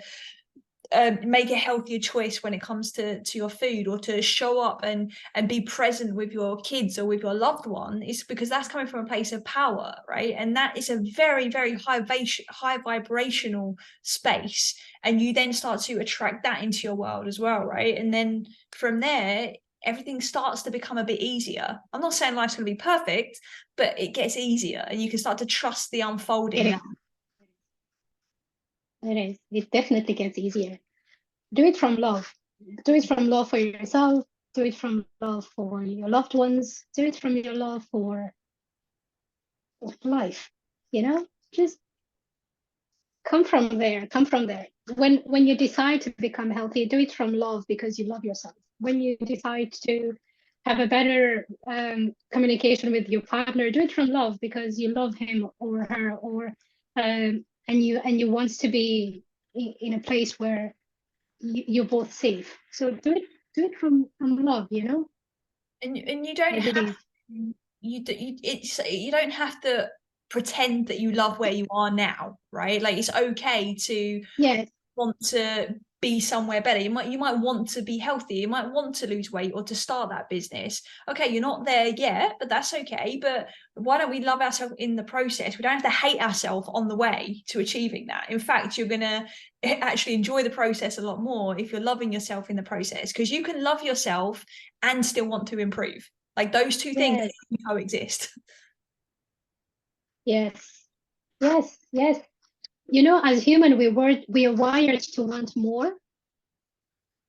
make a healthier choice when it comes to your food, or to show up and be present with your kids or with your loved one. It's because that's coming from a place of power, right? And that is a very, very high vibrational space, and you then start to attract that into your world as well, right? And then from there, everything starts to become a bit easier. I'm not saying life's going to be perfect, but it gets easier, and you can start to trust the unfolding. It definitely gets easier. Do it from love. Do it from love for yourself. Do it from love for your loved ones. Do it from your love for life. Just come from there. When you decide to become healthy, do it from love because you love yourself. When you decide to have a better communication with your partner, do it from love because you love him or her, or and you want to be in a place where you're both safe. So do do it from love, you know. And you don't I have believe. you don't have to pretend that you love where you are now, right? Like, it's okay to Yes, want to be somewhere better. You might want to be healthy, you might want to lose weight or to start that business. Okay, you're not there yet, but that's okay. But why don't we love ourselves in the process? We don't have to hate ourselves on the way to achieving that. In fact, you're gonna actually enjoy the process a lot more if you're loving yourself in the process, because you can love yourself and still want to improve. Like, those two things yes, can coexist. yes, yes, yes. You know, as human, we are wired to want more,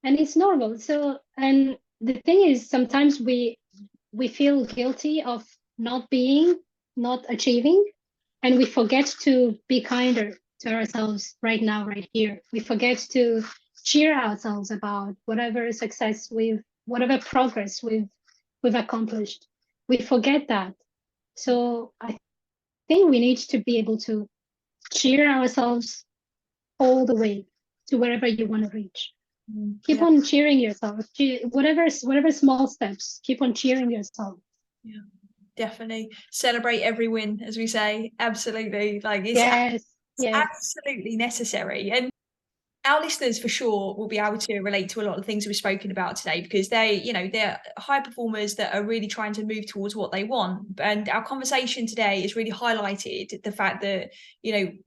and it's normal. So, and the thing is, sometimes we feel guilty of not achieving, and we forget to be kinder to ourselves right now, right here. We forget to cheer ourselves about whatever success whatever progress we've accomplished. We forget that. So I think we need to be able to cheer ourselves all the way to wherever you want to reach. Keep Yeah, on cheering yourself. Whatever small steps, keep on cheering yourself. yeah, definitely celebrate every win, as we say. Absolutely, like, it's Yes, yes. absolutely necessary. And our listeners for sure will be able to relate to a lot of things we've spoken about today, because they're high performers that are really trying to move towards what they want. And our conversation today has really highlighted the fact that,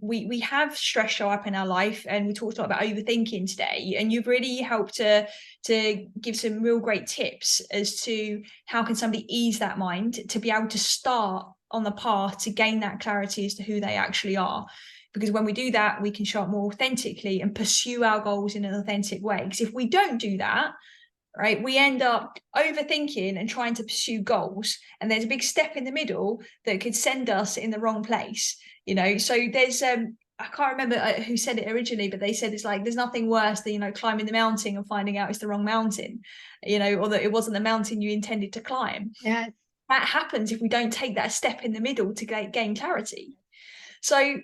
we have stress show up in our life, and we talked a lot about overthinking today, and you've really helped to give some real great tips as to how can somebody ease that mind to be able to start on the path to gain that clarity as to who they actually are. Because when we do that, we can show up more authentically and pursue our goals in an authentic way. Because if we don't do that, right, we end up overthinking and trying to pursue goals, and there's a big step in the middle that could send us in the wrong place. So there's I can't remember who said it originally, but they said it's like there's nothing worse than climbing the mountain and finding out it's the wrong mountain, or that it wasn't the mountain you intended to climb. Yes. That happens if we don't take that step in the middle to gain clarity. So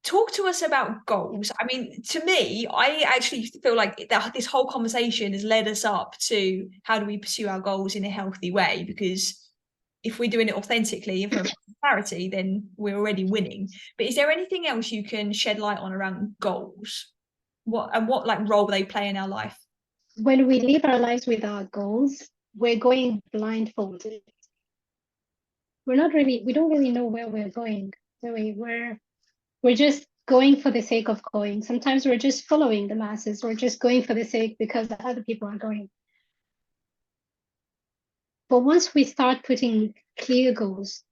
talk to us about goals. I mean, to me, I actually feel like that this whole conversation has led us up to how do we pursue our goals in a healthy way, because if we're doing it authentically and for clarity, then we're already winning. But is there anything else you can shed light on around goals? What like role they play in our life? When we live our lives without goals, we're going blindfolded. We don't really know where we're going. So we're just going for the sake of going. Sometimes we're just following the masses. We're just going for the sake because the other people are going. But once we start putting clear goals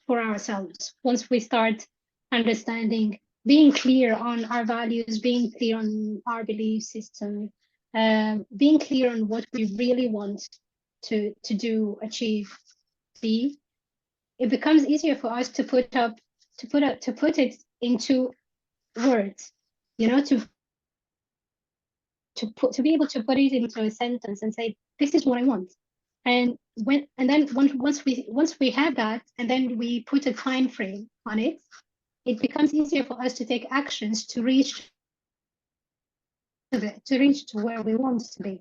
for ourselves, once we start understanding, being clear on our values, being clear on our belief system, being clear on what we really want to do, achieve, be, it becomes easier for us to put it into words, to be able to put it into a sentence and say, this is what I want. And then once we have that, and then we put a time frame on it, it becomes easier for us to take actions to reach to where we want to be,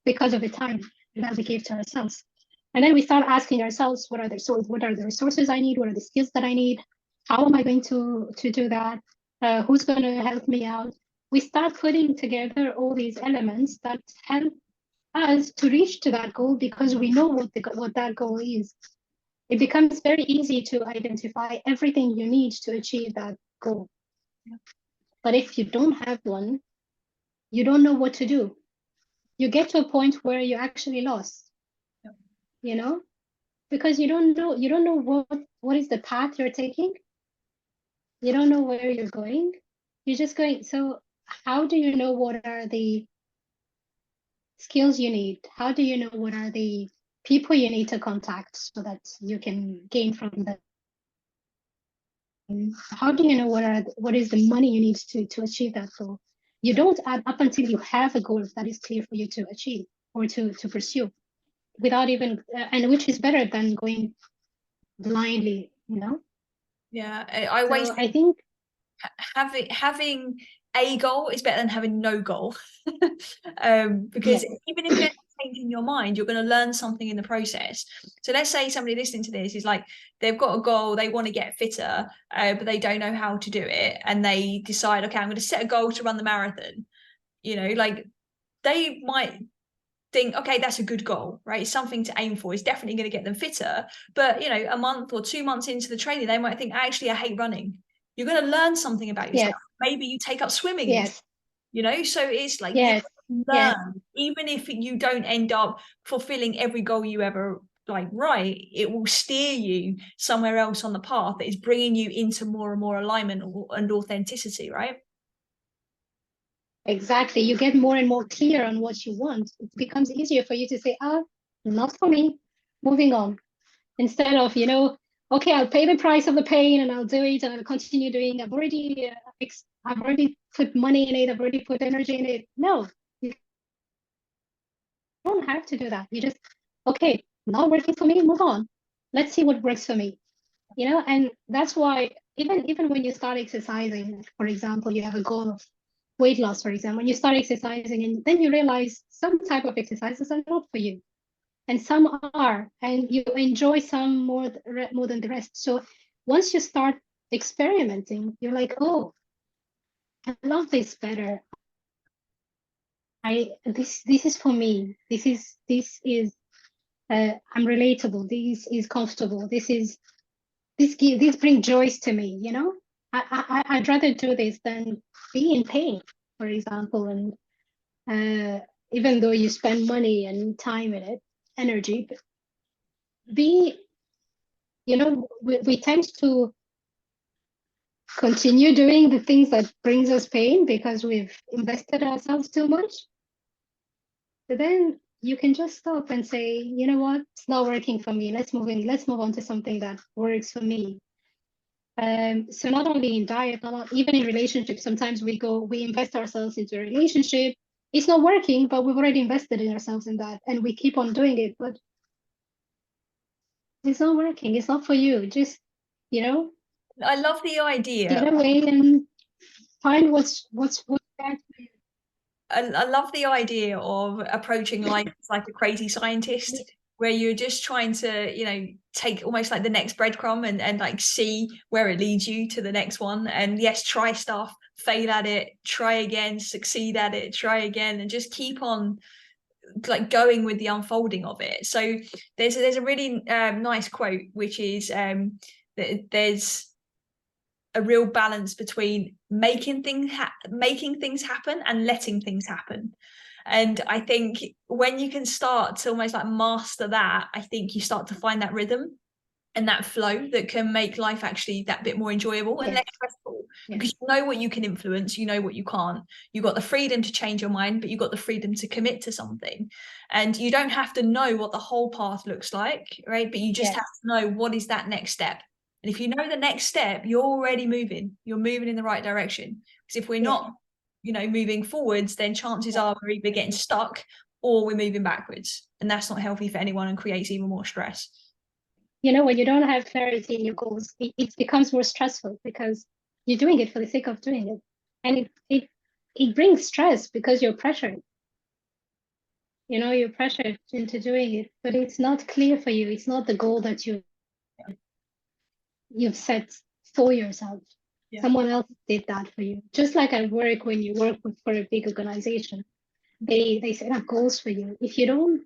because of the time that we give to ourselves. And then we start asking ourselves, what are the resources I need? What are the skills that I need? How am I going to do that? Who's going to help me out? We start putting together all these elements that help us to reach to that goal, because we know what that goal is. It becomes very easy to identify everything you need to achieve that goal. But if you don't have one, you don't know what to do. You get to a point where you're actually lost, because you don't know what is the path you're taking. You don't know where you're going. You're just going. So how do you know what are the skills you need? How do you know what are the people you need to contact so that you can gain from them? How do you know what is the money you need to achieve that goal? You don't add up until you have a goal that is clear for you to achieve or to pursue, without even and which is better than going blindly. Yeah, I always So I think having a goal is better than having no goal. Because even if changing your mind, you're going to learn something in the process. So let's say somebody listening to this is like, they've got a goal, they want to get fitter, but they don't know how to do it, and they decide, okay, I'm going to set a goal to run the marathon. You know, like, they might think, okay, that's a good goal, right? It's something to aim for. It's definitely going to get them fitter. But, you know, a month or 2 months into the training, they might think, actually, I hate running. You're going to learn something about yourself. Yes. Maybe you take up swimming. Yes. You know, so it's like, Yes. you learn, Yes. even if you don't end up fulfilling every goal you ever like write, it will steer you somewhere else on the path that is bringing you into more and more alignment and authenticity, right? Exactly. You get more and more clear on what you want. It becomes easier for you to say, not for me, moving on. Instead of, okay, I'll pay the price of the pain and I'll do it and I'll continue doing. I've already put money in it. I've already put energy in it. No, you don't have to do that. You just, okay, not working for me, move on. Let's see what works for me. And that's why even when you start exercising, for example, you have a goal of weight loss, for example, when you start exercising and then you realize some type of exercises are not for you and some are, and you enjoy some more than the rest. So once you start experimenting, you're like, oh, I love this better. This is for me. This is I'm relatable. This is comfortable. This brings joys to me. I'd rather do this than be in pain, for example. And even though you spend money and time in it, energy, but we tend to continue doing the things that brings us pain because we've invested ourselves too much. But then you can just stop and say, you know what, it's not working for me. Let's move on to something that works for me. So not only in diet, even in relationships, sometimes we invest ourselves into a relationship. It's not working, but we've already invested in ourselves in that, and we keep on doing it, but it's not working. It's not for you. Just, I love the idea. get away and find what's best for you. I love the idea of approaching life like a crazy scientist, where you're just trying to, take almost like the next breadcrumb and like see where it leads you to the next one. And yes, try stuff, fail at it, try again, succeed at it, try again, and just keep on like going with the unfolding of it. So there's a really nice quote, which is that there's a real balance between making things happen and letting things happen. And I think when you can start to almost like master that, I think you start to find that rhythm and that flow that can make life actually that bit more enjoyable and less stressful. Because you know what you can influence, you know what you can't. You've got the freedom to change your mind, but you've got the freedom to commit to something. And you don't have to know what the whole path looks like, right? But you just have to know what is that next step. And if you know the next step, you're already moving. You're moving in the right direction. Because if we're not, moving forwards, then chances are we're either getting stuck or we're moving backwards. And that's not healthy for anyone and creates even more stress. When you don't have clarity in your goals, it becomes more stressful because you're doing it for the sake of doing it. And it brings stress because you're pressured. You're pressured into doing it, but it's not clear for you. It's not the goal that you've set for yourself. Someone else did that for you. Just like at work, when you work for a big organization, they set up goals for you. If you don't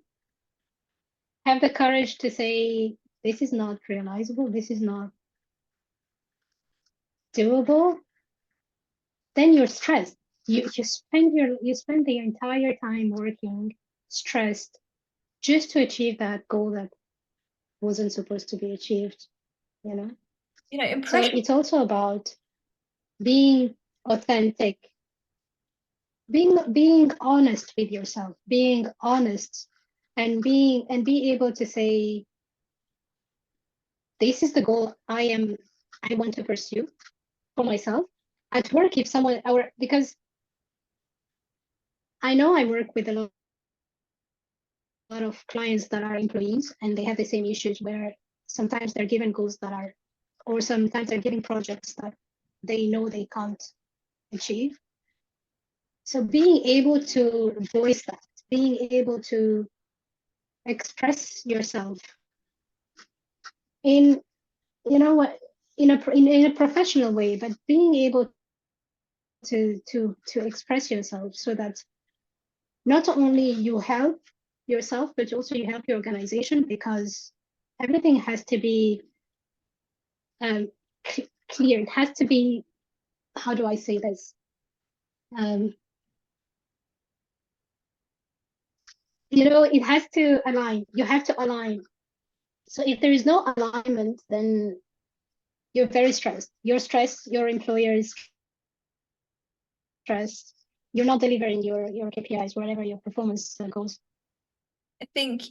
have the courage to say, this is not realizable, this is not doable, then you're stressed. You spend the entire time working stressed just to achieve that goal that wasn't supposed to be achieved. So it's also about being authentic, being honest with yourself, being honest, and be able to say, this is the goal I want to pursue for myself. At work, because I know I work with a lot of clients that are employees, and they have the same issues where sometimes they're given goals or sometimes they're given projects that they know they can't achieve. So being able to voice that, being able to express yourself in, you know what, in a professional way, but being able to express yourself so that not only you help yourself, but also you help your organization, because everything has to be clear. It has to be, how do I say this? It has to align. You have to align. So if there is no alignment, then you're very stressed. You're stressed, your employer is stressed, you're not delivering your KPIs, whatever your performance goals. I think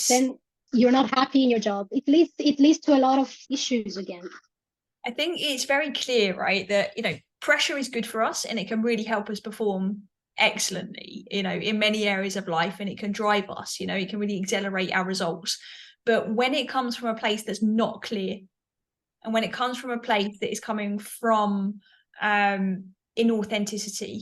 then you're not happy in your job. It leads to a lot of issues again. I think it's very clear, right, that, pressure is good for us and it can really help us perform excellently, in many areas of life, and it can drive us, it can really accelerate our results. But when it comes from a place that's not clear, and when it comes from a place that is coming from inauthenticity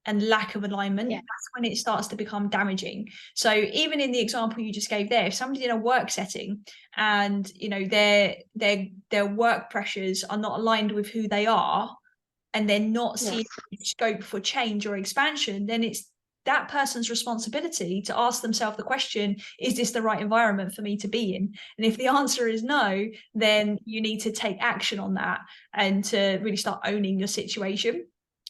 and lack of alignment, that's when it starts to become damaging. So even in the example you just gave there, if somebody's in a work setting and their work pressures are not aligned with who they are, and they're not seeing scope for change or expansion, then it's that person's responsibility to ask themselves the question, is this the right environment for me to be in? And if the answer is no, then you need to take action on that and to really start owning your situation.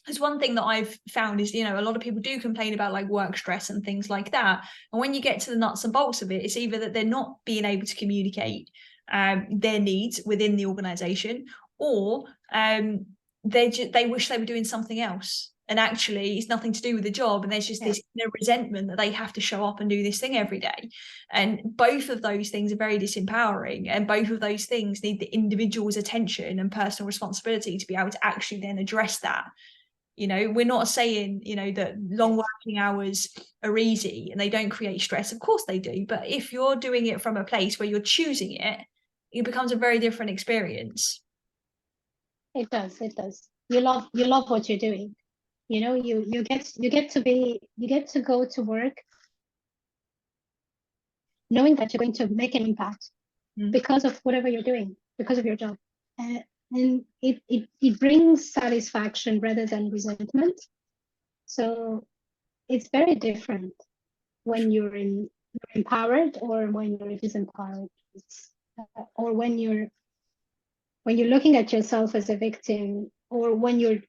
There's one thing that I've found is, a lot of people do complain about like work stress and things like that. And when you get to the nuts and bolts of it, it's either that they're not being able to communicate their needs within the organization, or they wish they were doing something else. And actually it's nothing to do with the job, and there's just this inner resentment that they have to show up and do this thing every day. And both of those things are very disempowering, and both of those things need the individual's attention and personal responsibility to be able to actually then address that. We're not saying that long working hours are easy and they don't create stress. Of course they do, but if you're doing it from a place where you're choosing it, it becomes a very different experience. It does. You love what you're doing. You get to go to work knowing that you're going to make an impact because of whatever you're doing, because of your job. And it brings satisfaction rather than resentment. So it's very different when you're empowered or when you're disempowered, or when you're looking at yourself as a victim, or when you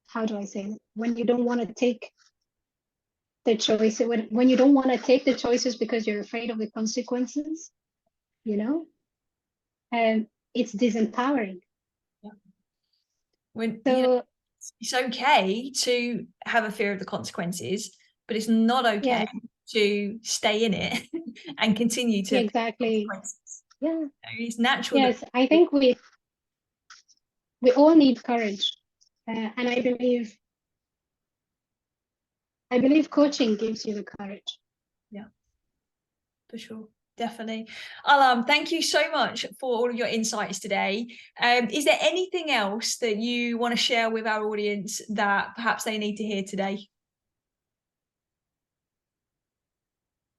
how do I say it? When you don't want to take the choice, when you don't want to take the choices because you're afraid of the consequences, and it's disempowering. It's okay to have a fear of the consequences, but it's not okay to stay in it and continue to exactly. Yeah, it's natural. Yes, I think we all need courage, and I believe coaching gives you the courage. Yeah, for sure. Definitely. Ahlam, thank you so much for all of your insights today. Is there anything else that you want to share with our audience that perhaps they need to hear today?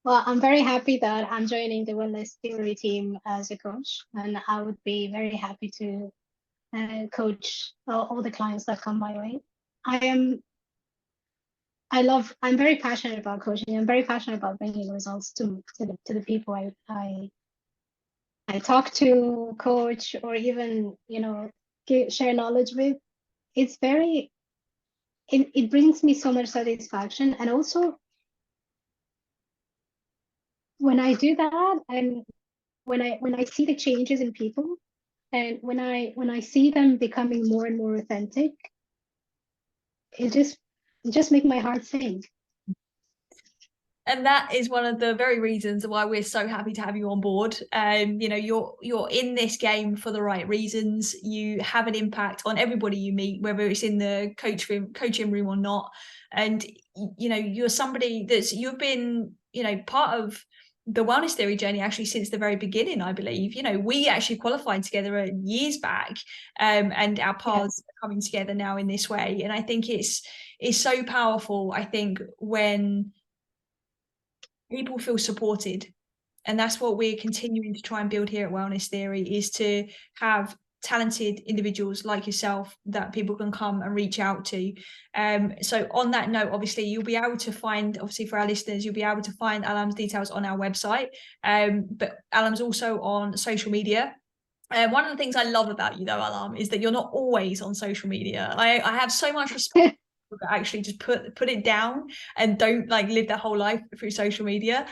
Well, I'm very happy that I'm joining the Wellness Theory team as a coach, and I would be very happy to coach all the clients that come my way. I'm very passionate about coaching. I'm very passionate about bringing results to the people I talk to, coach, or even, share knowledge with. It's it brings me so much satisfaction. And also when I do that, and when I see the changes in people, and when I see them becoming more and more authentic, it just makes my heart sing. And that is one of the very reasons why we're so happy to have you on board. You're in this game for the right reasons. You have an impact on everybody you meet, whether it's in the coaching room or not. And you're somebody you've been part of the Wellness Theory journey actually since the very beginning, I believe. We actually qualified together years back, and our paths are coming together now in this way. And I think it's so powerful. I think when people feel supported. And that's what we're continuing to try and build here at Wellness Theory, is to have talented individuals like yourself that people can come and reach out to. So on that note, obviously you'll be able to find, obviously for our listeners, you'll be able to find Ahlam's details on our website, but Ahlam's also on social media. One of the things I love about you though, Ahlam, is that you're not always on social media. I have so much respect for people that actually just put it down and don't like live their whole life through social media.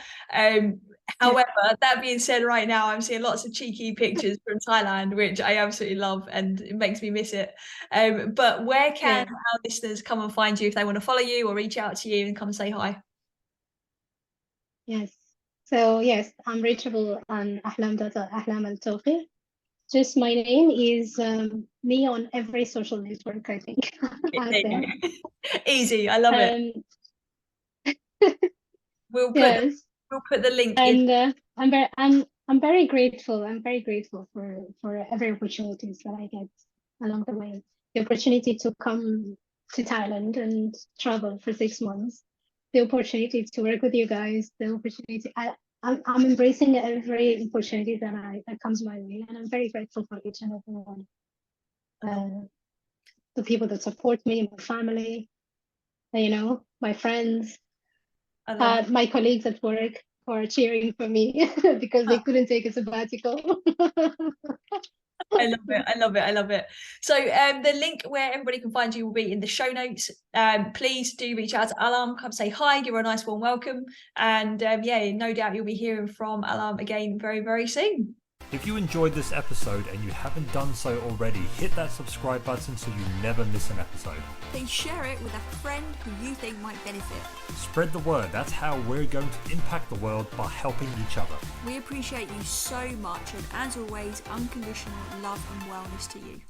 However, that being said, right now I'm seeing lots of cheeky pictures from Thailand, which I absolutely love, and it makes me miss it. But where can our listeners come and find you if they want to follow you or reach out to you and come and say hi? Yes. So yes, I'm reachable on Ahlam Al Tauqi. Just my name is me on every social network, I think. Out there. Easy, I love it. We'll put the link in. And I'm very grateful. I'm very grateful for every opportunities that I get along the way. The opportunity to come to Thailand and travel for 6 months. The opportunity to work with you guys. The opportunity. I'm embracing every opportunity that comes my way, and I'm very grateful for each and every one. The people that support me, my family, my friends, my colleagues at work who are cheering for me because they couldn't take a sabbatical. I love it. So the link where everybody can find you will be in the show notes. Please do reach out to Ahlam, come say hi, give her a nice warm welcome, and no doubt you'll be hearing from Ahlam again very, very soon. If you enjoyed this episode and you haven't done so already, hit that subscribe button so you never miss an episode. Then share it with a friend who you think might benefit. Spread the word. That's how we're going to impact the world, by helping each other. We appreciate you so much, and as always, unconditional love and wellness to you.